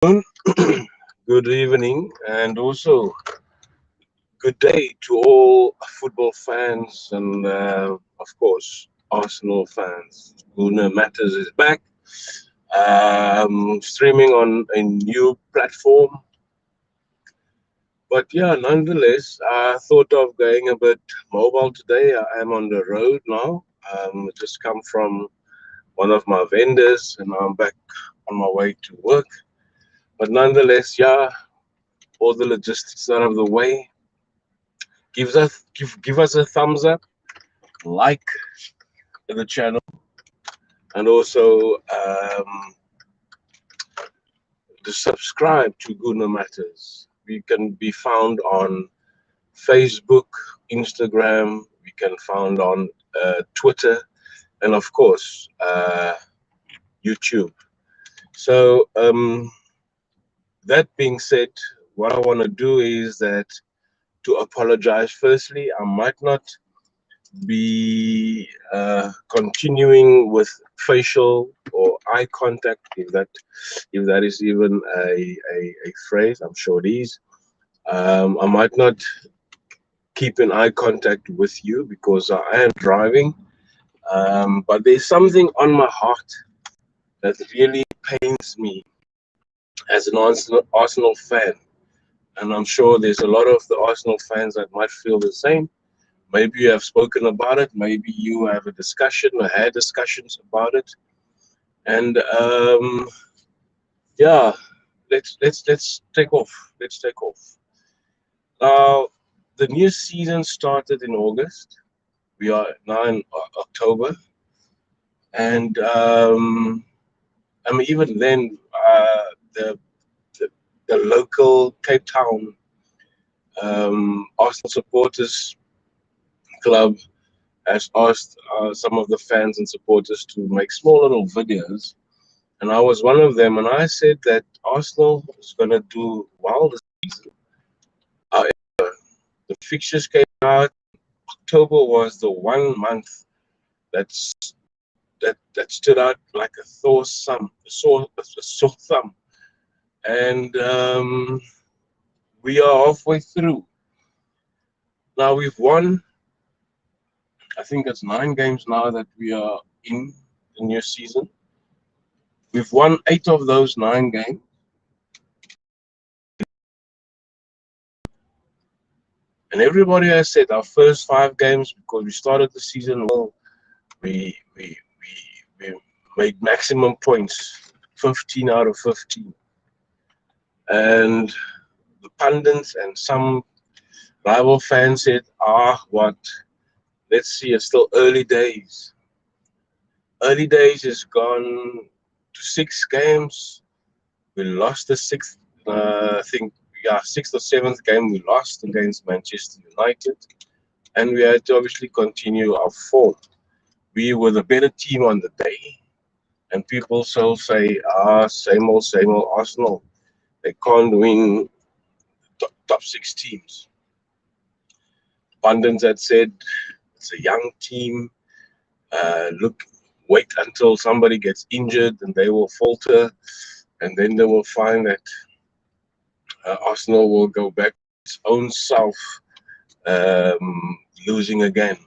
afternoon, good evening, and also good day to all football fans and, of course, Arsenal fans. Guna Matters is back, streaming on a new platform. But yeah, nonetheless, I thought of going a bit mobile today. I am on the road now. Just come from one of my vendors, and I'm back on my way to work. But nonetheless, yeah, all the logistics out of the way. Give us a thumbs up, like the channel, and also to subscribe to Guna Matters. We can be found on Facebook, Instagram. We can found on Twitter, and of course YouTube. So that being said, what I want to do is that to apologize. Firstly, I might not be continuing with facial or eye contact, if that is even a phrase. I'm sure it is. I might not keep in eye contact with you because I am driving, but there's something on my heart that really pains me as an Arsenal fan, and I'm sure there's a lot of the Arsenal fans that might feel the same. Maybe you have spoken about it. Maybe you have a discussion or had discussions about it. And yeah, let's take off. Let's take off. Now, the new season started in August. We are now in October, and I mean even then, the, the the local Cape Town Arsenal supporters club has asked some of the fans and supporters to make small little videos, and I was one of them. And I said that Arsenal is going to do well this season. However, the fixtures came out. October was the one month that's that stood out like a sore thumb, and we are halfway through. Now we've won. I think it's 9 games now that we are in the new season. We've won 8 of those 9 games. And everybody has said our first 5 games, because we started the season well, we made maximum points, 15 out of 15. And the pundits and some rival fans said, what? Let's see, it's still early days. Early days is gone to 6 games. We lost the sixth, I think, yeah, sixth or seventh game we lost against Manchester United, and we had to obviously continue our form. We were the better team on the day, and people still say, same old Arsenal. They can't win top 6 teams. Pundits had said it's a young team. Wait until somebody gets injured and they will falter, and then they will find that Arsenal will go back to its own self, losing again.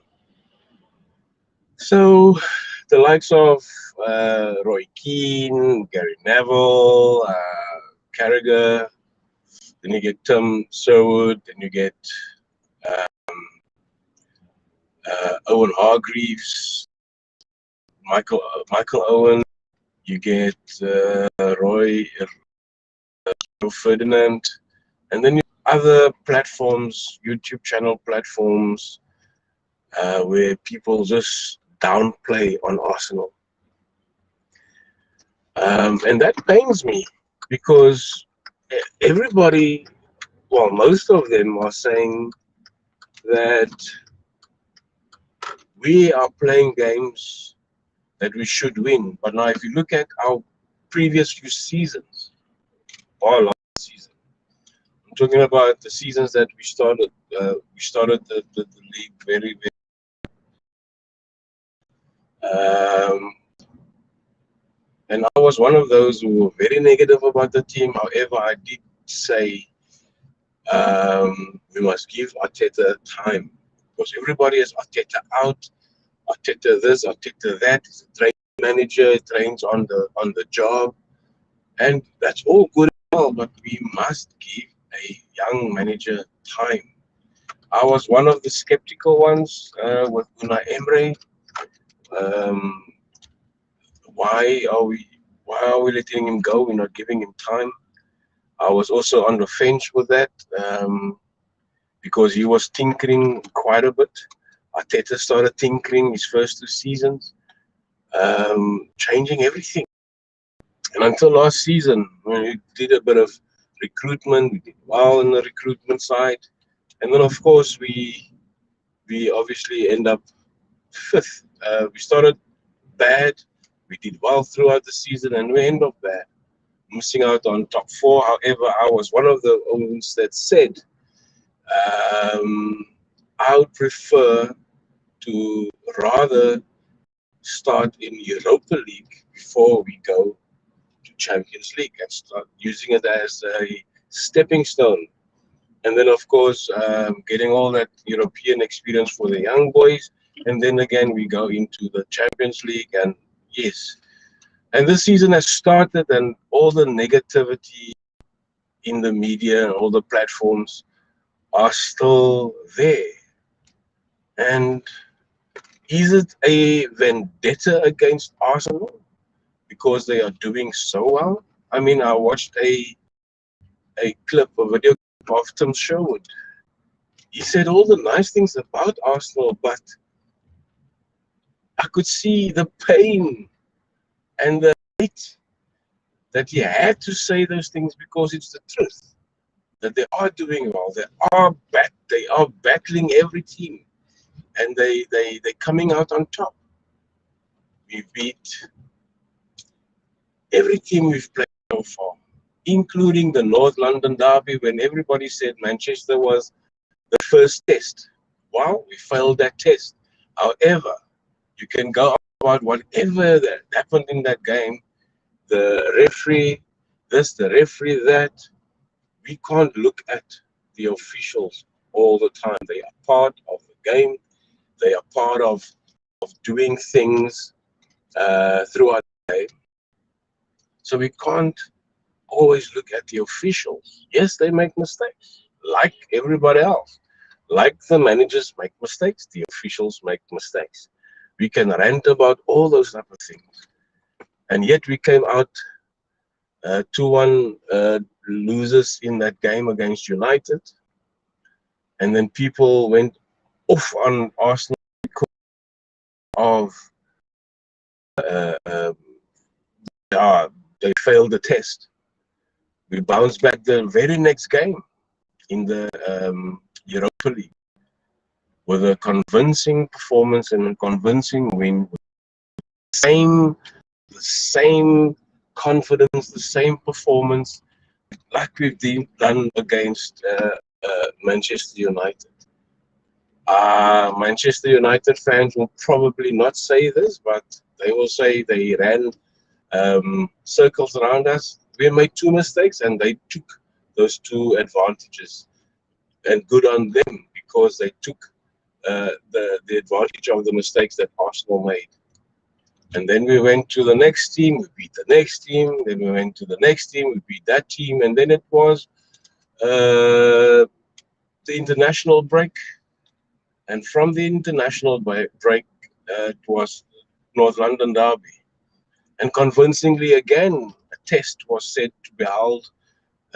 So the likes of Roy Keane, Gary Neville, Carragher, then you get Tim Sherwood, then you get Owen Hargreaves, Michael Owen, you get Roy Ferdinand, and then you have other platforms, YouTube channel platforms, where people just downplay on Arsenal. And that pains me because everybody, well, most of them are saying that we are playing games that we should win. But now, if you look at our previous few seasons, or last season, I'm talking about the seasons that we started. We started the league very, very. And I was one of those who were very negative about the team. However, I did say we must give Arteta time because everybody is Arteta out, Arteta this, Arteta that. He's a training manager, trains on the job, and that's all good and well. But we must give a young manager time. I was one of the skeptical ones with Unai Emery. Um, why are we why are we letting him go? We're not giving him time. I was also on the fence with that because he was tinkering quite a bit. Arteta started tinkering his first 2 seasons, changing everything. And until last season, when we did a bit of recruitment, we did well on the recruitment side, and then of course we obviously end up fifth. We started bad, we did well throughout the season, and we end up bad, missing out on top four. However, I was one of the ones that said I would prefer to rather start in Europa League before we go to Champions League and start using it as a stepping stone. And then, of course, getting all that European experience for the young boys. And then again, we go into the Champions League. And yes, and this season has started, and all the negativity in the media and all the platforms are still there. And is it a vendetta against Arsenal because they are doing so well? I mean, I watched a clip, a video clip of Tim Sherwood. He said all the nice things about Arsenal, but I could see the pain and the hate that he had to say those things because it's the truth that they are doing well. They are battling every team, and they're coming out on top. We beat every team we've played so far, including the North London derby when everybody said Manchester was the first test. Well, we failed that test. However, you can go about whatever that happened in that game, the referee, this, the referee, that. We can't look at the officials all the time. They are part of the game. They are part of doing things throughout the game. So we can't always look at the officials. Yes, they make mistakes, like everybody else. Like the managers make mistakes, the officials make mistakes. We can rant about all those type of things. And yet we came out 2-1 losers in that game against United. And then people went off on Arsenal because of they failed the test. We bounced back the very next game in the Europa League with a convincing performance and a convincing win. The same confidence, the same performance like we've done against Manchester United. Manchester United fans will probably not say this, but they will say they ran circles around us. We made 2 mistakes, and they took those 2 advantages. And good on them because they took the advantage of the mistakes that Arsenal made. And then we went to the next team, we beat the next team. Then we went to the next team, we beat that team. And then it was the international break. And from the international break, it was North London derby. And convincingly, again, a test was said to be held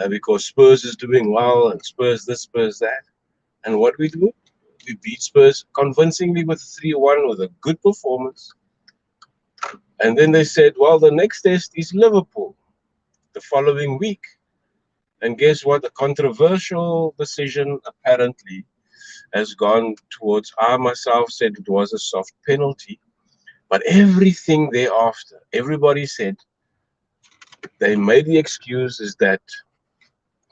because Spurs is doing well and Spurs this, Spurs that. And what we do? We beat Spurs convincingly with 3-1 with a good performance. And then they said, well, the next test is Liverpool the following week. And guess what? A controversial decision apparently has gone towards, I myself said it was a soft penalty. But everything thereafter, everybody said, they made the excuse is that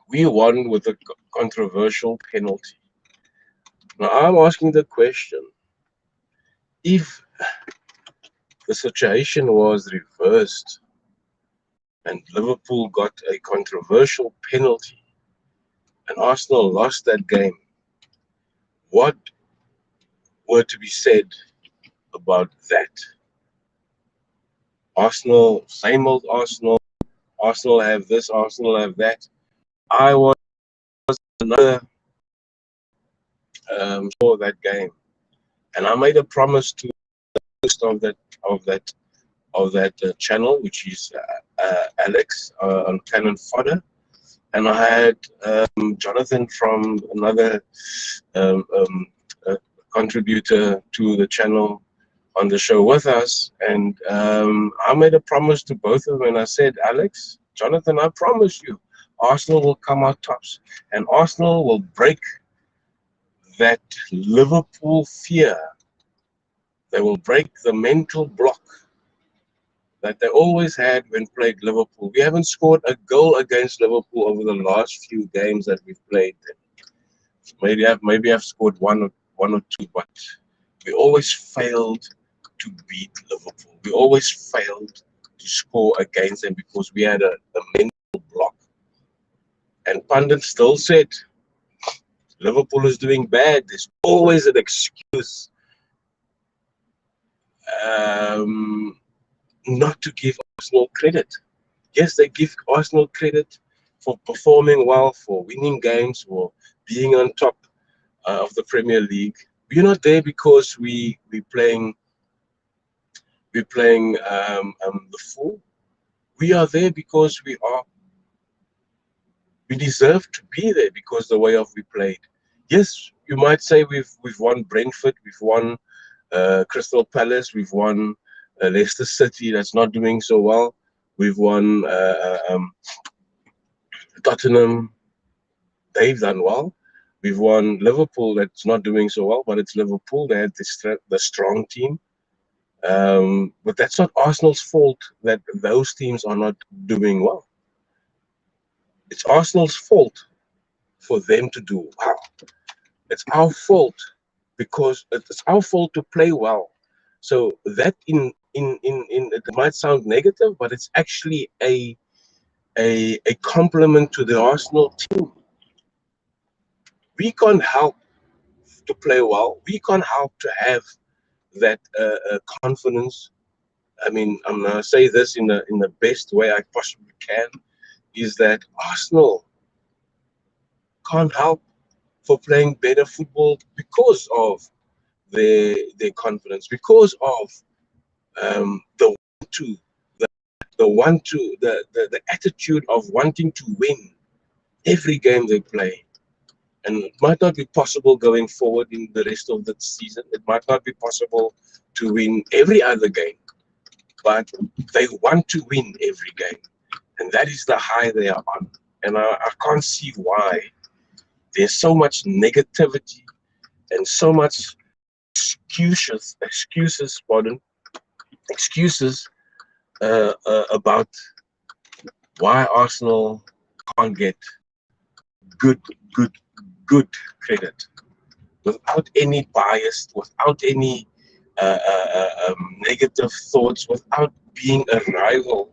we won with a controversial penalty. Now I'm asking the question, if the situation was reversed and Liverpool got a controversial penalty, and Arsenal lost that game, what were to be said about that? Arsenal, same old Arsenal. Arsenal have this, Arsenal have that. I was another for that game, and I made a promise to the host of that channel, which is Alex on Cannon Fodder, and I had Jonathan from another um, um, contributor to the channel on the show with us, and I made a promise to both of them, and I said, Alex, Jonathan, I promise you, Arsenal will come out tops, and Arsenal will break that Liverpool fear. They will break the mental block that they always had when played Liverpool. We haven't scored a goal against Liverpool over the last few games that we've played. Maybe I've scored one or two, but we always failed to beat Liverpool. We always failed to score against them because we had a mental block. And pundits still said Liverpool is doing bad. There's always an excuse not to give Arsenal credit. Yes, they give Arsenal credit for performing well, for winning games, for being on top of the Premier League. We're not there because we're playing the fool. We are there because we deserve to be there because the way of we played. Yes, you might say we've won Brentford, we've won Crystal Palace, we've won Leicester City that's not doing so well. We've won Tottenham. They've done well. We've won Liverpool that's not doing so well, but it's Liverpool. They had the strong team. But that's not Arsenal's fault that those teams are not doing well. It's Arsenal's fault for them to do well. It's our fault because it's our fault to play well. So that in it might sound negative, but it's actually a compliment to the Arsenal team. We can't help to play well. We can't help to have that confidence. I mean, I'm gonna say this in the best way I possibly can, is that Arsenal can't help for playing better football because of their confidence, because of the want to, the want to, the attitude of wanting to win every game they play. And it might not be possible going forward in the rest of the season. It might not be possible to win every other game, but they want to win every game. And that is the high they are on. And I can't see why there's so much negativity and so much excuses about why Arsenal can't get good, good, good credit without any bias, without any negative thoughts, without being a rival.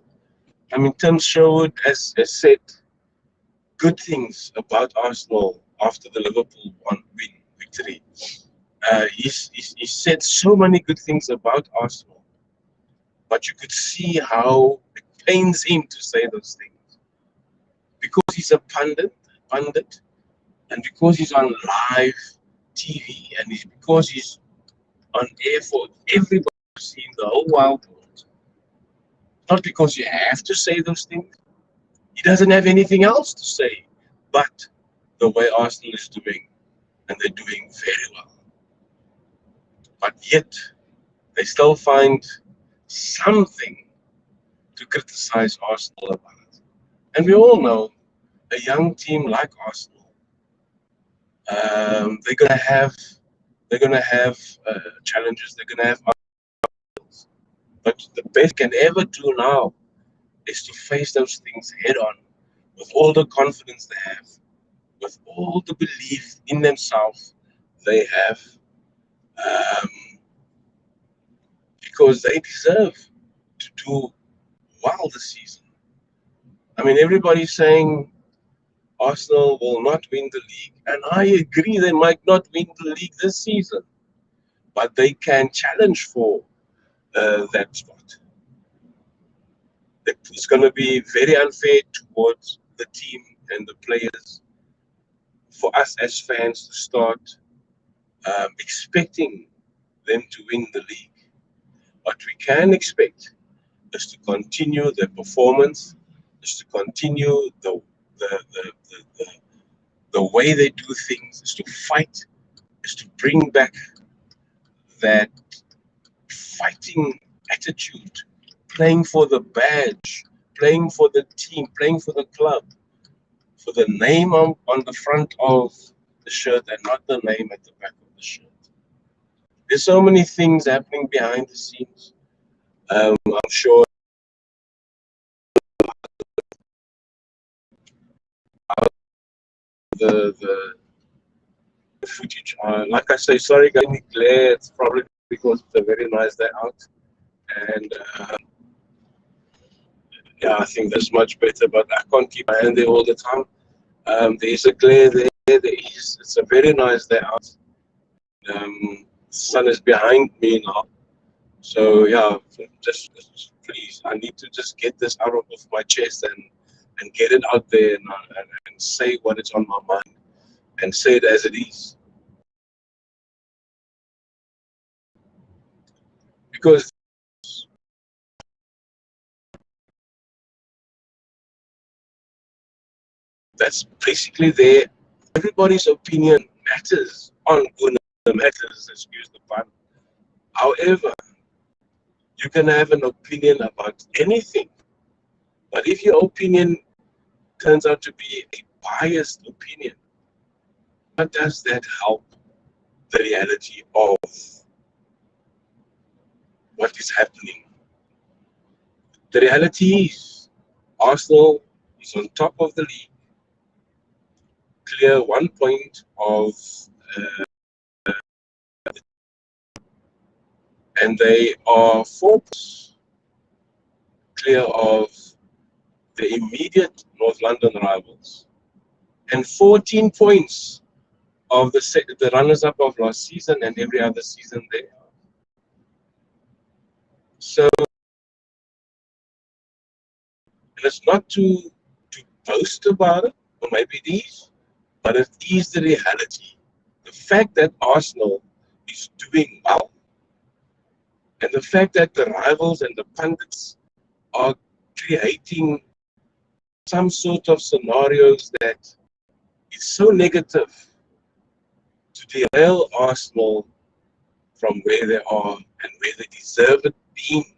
I mean, Tim Sherwood has said good things about Arsenal after the Liverpool win victory. He said so many good things about Arsenal, but you could see how it pains him to say those things because he's a pundit, and because he's on live TV, and because he's on air for everybody to see in the whole wild world. Not because you have to say those things. He doesn't have anything else to say, but the way Arsenal is doing, and they're doing very well. But yet, they still find something to criticize Arsenal about. And we all know a young team like Arsenal, they're gonna have challenges. They're gonna have obstacles. But the best they can ever do now is to face those things head on, with all the confidence they have, with all the belief in themselves they have, um, because they deserve to do well this season. I mean, everybody's saying Arsenal will not win the league, and I agree they might not win the league this season, but they can challenge for that spot. It's going to be very unfair towards the team and the players for us as fans to start expecting them to win the league. What we can expect is to continue their performance, is to continue the, the, the, the, the way they do things, is to fight, is to bring back that fighting attitude, playing for the badge, playing for the team, playing for the club, for the name on the front of the shirt and not the name at the back of the shirt. There's so many things happening behind the scenes. I'm sure the footage. Like I say, sorry, guys, any glare. It's probably because it's a very nice day out, and yeah, I think that's much better. But I can't keep my hand there all the time. There's a glare there. There is. It's a very nice day out. The sun is behind me now. So yeah, just please, I need to just get this out of my chest and get it out there and say what is on my mind and say it as it is. Because that's basically there. Everybody's opinion matters on Guna matters, excuse the pun. However, you can have an opinion about anything, but if your opinion turns out to be a biased opinion, how does that help the reality of what is happening? The reality is Arsenal is on top of the league, clear 1 point of, and they are 4 points clear of the immediate North London rivals, and 14 points of the runners-up of last season and every other season there. So, and it's not to boast about it, or maybe it is, but it is the reality. The fact that Arsenal is doing well, and the fact that the rivals and the pundits are creating some sort of scenarios that is so negative to derail Arsenal from where they are and where they deserve it being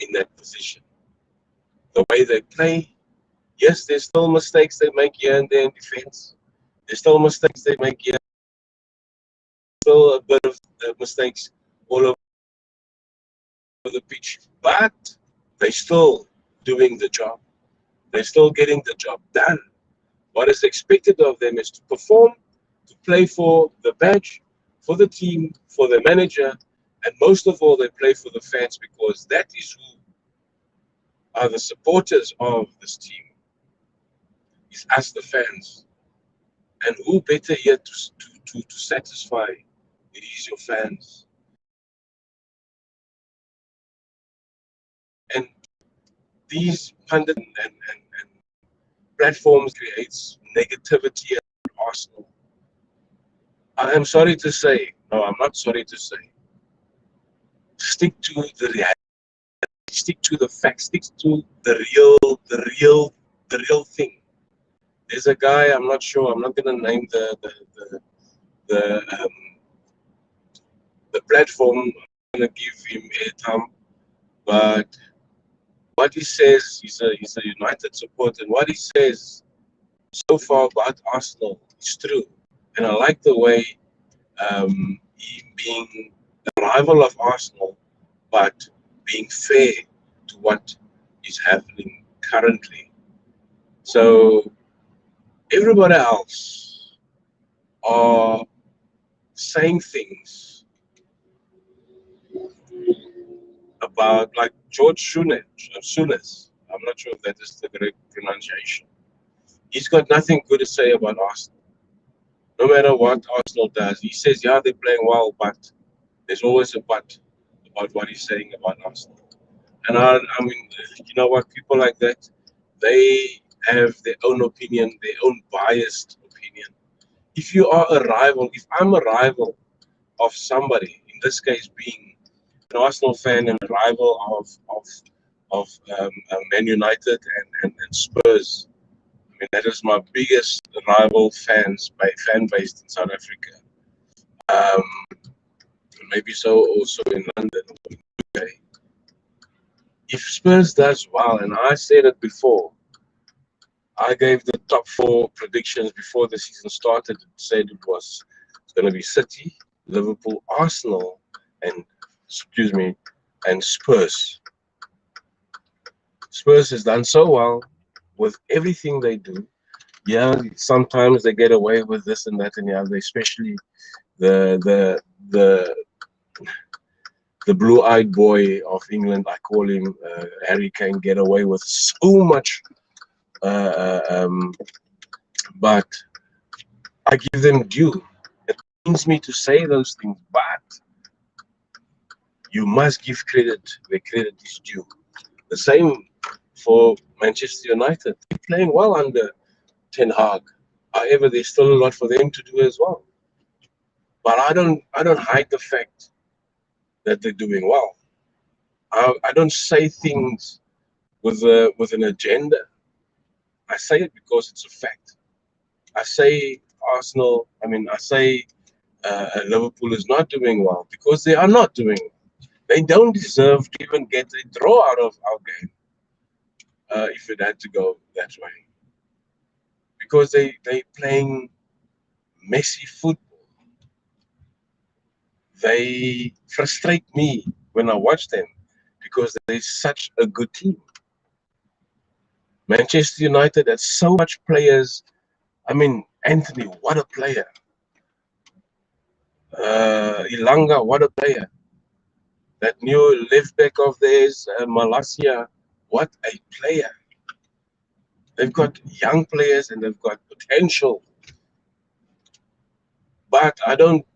in that position. The way they play, yes, there's still mistakes they make here and there in defense. There's still mistakes they make here. Still a bit of mistakes all over the pitch, but they're still doing the job. They're still getting the job done. What is expected of them is to perform, to play for the badge, for the team, for the manager, and most of all, they play for the fans because that is who are the supporters of this team. It's us, the fans. And who better yet to satisfy it is your fans. And these pundit and platforms creates negativity at Arsenal. I am sorry to say, no, I'm not sorry to say. Stick to the reality, stick to the facts, stick to the real thing. There's a guy, I'm not sure, I'm not gonna name the the platform, I'm gonna give him airtime, but what he says, he's a United supporter, and what he says so far about Arsenal is true. And I like the way he being a rival of Arsenal, but being fair to what is happening currently. So everybody else are saying things about like George Souness. I'm not sure if that is the correct pronunciation. He's got nothing good to say about Arsenal. No matter what Arsenal does, he says, yeah, they're playing well, but there's always a but about what he's saying about Arsenal. And I mean, you know what? People like that, they have their own opinion, their own biased opinion. If you are a rival, if I'm a rival of somebody, in this case being an Arsenal fan and a rival of Man United and Spurs. I mean, that is my biggest rival fan base in South Africa. Um, maybe so also in London. Okay. If Spurs does well, and I said it before, I gave the top four predictions before the season started. It said it's going to be City, Liverpool, Arsenal, and and Spurs. Spurs has done so well with everything they do. Yeah, sometimes they get away with this and that and the other, especially the the the the blue-eyed boy of England. I call him Harry Kane. Get away with so much, uh, uh, um, but I give them due. It pains me to say those things, but you must give credit where credit is due. The same for Manchester United. They're playing well under Ten Hag. However, there's still a lot for them to do as well. But I don't hide the fact that they're doing well. I don't say things with an agenda. I say it because it's a fact. I say I say Liverpool is not doing well because they are not doing well. They don't deserve to even get a draw out of our game if it had to go that way. Because they playing messy football. They frustrate me when I watch them because they're such a good team. Manchester United has so much players. I mean, Anthony, what a player. Ilanga, what a player. That new left back of theirs, Malasia, what a player. They've got young players and they've got potential. But I don't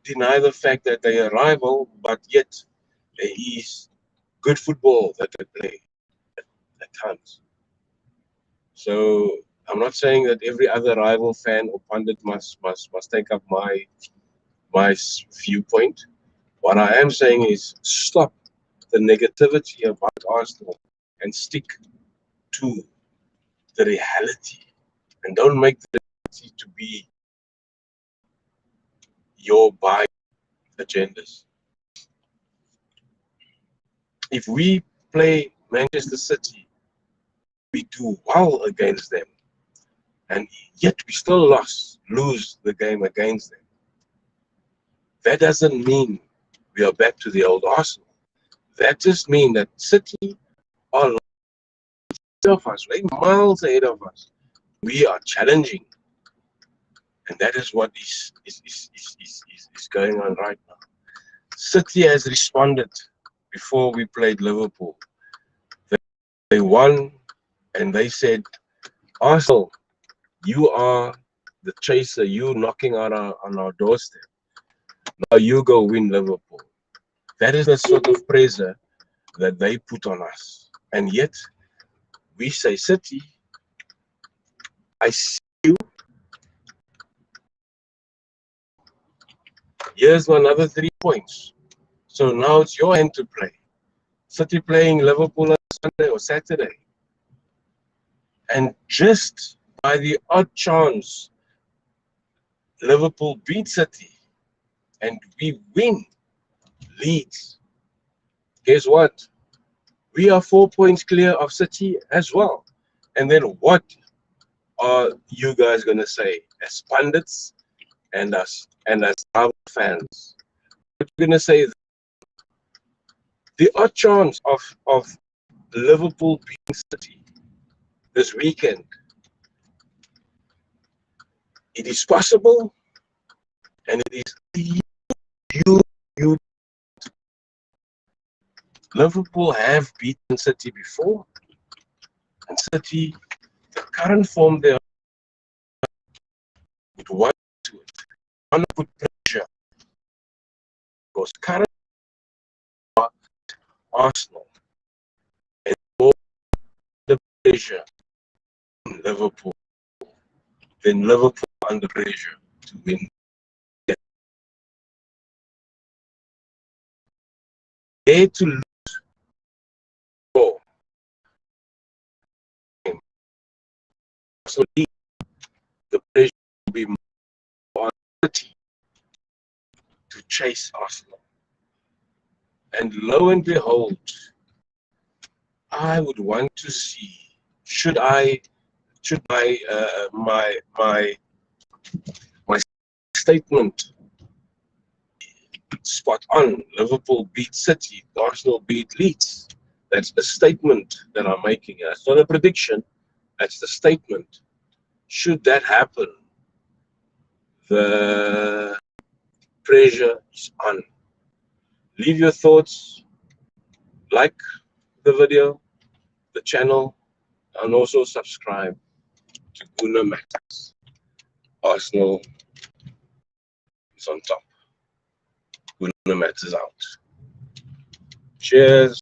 deny the fact that they are rival, but yet there is good football that they play at times. So I'm not saying that every other rival fan or pundit must take up my viewpoint. What I am saying is stop the negativity about Arsenal and stick to the reality, and don't make the reality to be your bias agendas. If we play Manchester City, we do well against them, and yet we still lose the game against them. That doesn't mean we are back to the old Arsenal. That just means that City are ahead of us, way miles ahead of us. We are challenging, and that is what is going on right now. City has responded before we played Liverpool. They won, and they said, Arsenal, you are the chaser. You knocking on our doorstep. Now you go win Liverpool. That is the sort of pressure that they put on us. And yet, we say, City, I see you. Here's another 3 points. So now it's your hand to play. City playing Liverpool on Sunday or Saturday. And just by the odd chance, Liverpool beat City and we win Leeds. Guess what? We are 4 points clear of City as well. And then what are you guys going to say as pundits and as our fans? What are you going to say? The odd chance of Liverpool beating City this weekend, it is possible, and it is you. Liverpool have beaten City before. And City, the current form they are with one to it. Want to put pressure because current Arsenal and more the pressure on Liverpool than Liverpool under pressure to win. There to lose four. So the pressure will be more on City to chase Arsenal. And lo and behold, I would want to see should my statement spot on. Liverpool beat City, Arsenal beat Leeds. That's the statement that I'm making. That's not a prediction. That's the statement. Should that happen, the pressure is on. Leave your thoughts, like the video, the channel, and also subscribe to Guna Matters. Arsenal is on top. Guna Matters out. Cheers.